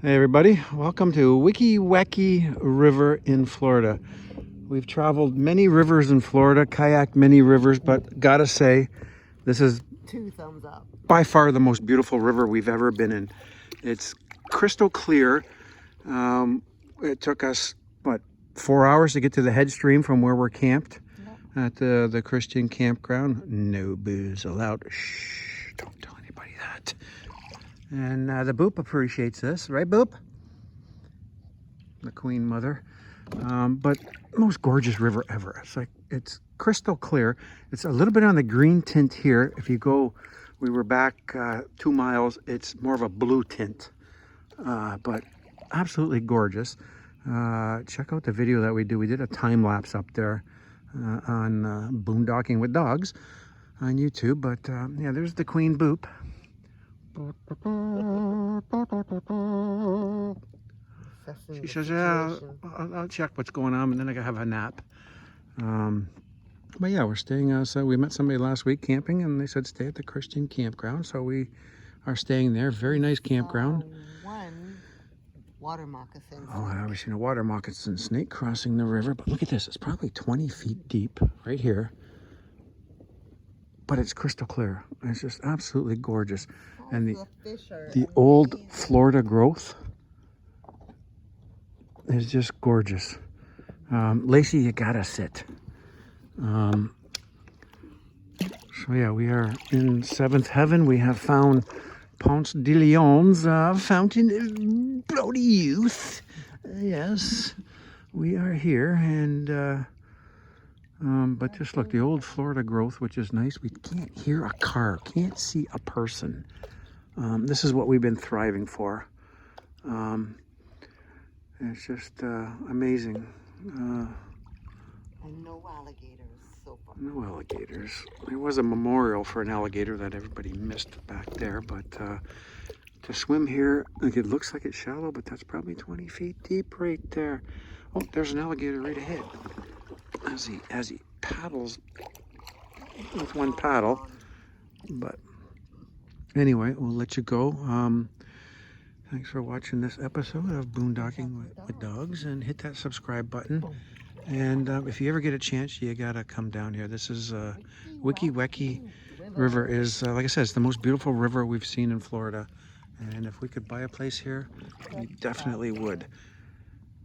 Hey everybody, welcome to Weeki Wachee River in Florida. We've traveled many rivers in Florida, kayaked many rivers, but gotta say, this is 2 thumbs up. By far the most beautiful river we've ever been in. It's crystal clear. It took us, 4 hours to get to the headstream from where we're camped at the Christian campground. No booze allowed. Shh, don't tell anybody that. And the Boop appreciates this, right Boop? The Queen Mother. But most gorgeous river ever. It's crystal clear. It's a little bit on the green tint here. If you go, we were back 2 miles, it's more of a blue tint. But absolutely gorgeous. Check out the video that we do. We did a time lapse up there on Boon-docking with dogs on YouTube. But yeah, there's the Queen Boop. She says, yeah, I'll check what's going on, and then I gotta have a nap. But yeah, we're staying, so we met somebody last week camping, and they said stay at the Christian campground, so we are staying there. Very nice campground. One water moccasin. Oh, I've never seen a water moccasin snake crossing the river, but look at this. It's probably 20 feet deep right here, but it's crystal clear. It's just absolutely gorgeous. And the old Florida growth is just gorgeous. Lacey, you gotta sit. So yeah, we are in 7th heaven. We have found Ponce de Leon's fountain of bloody youth. Yes, we are here, and but just look, the old Florida growth, which is nice. We can't hear a car, can't see a person. This is what we've been thriving for. It's just amazing. And no alligators so far. No alligators. There was a memorial for an alligator that everybody missed back there, but to swim here, like, it looks like it's shallow, but that's probably 20 feet deep right there. Oh, there's an alligator right ahead. As he paddles with one paddle. But anyway, we'll let you go. Thanks for watching this episode of Boondocking with Dogs, and hit that subscribe button. And if you ever get a chance, you gotta come down here. This is Weeki Wachee River is, like I said, it's the most beautiful river we've seen in Florida. And if we could buy a place here, we definitely would.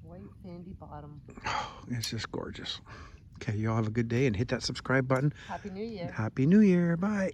White sandy bottom. Oh, it's just gorgeous. Okay, y'all have a good day, and hit that subscribe button. Happy New Year. Happy New Year. Bye.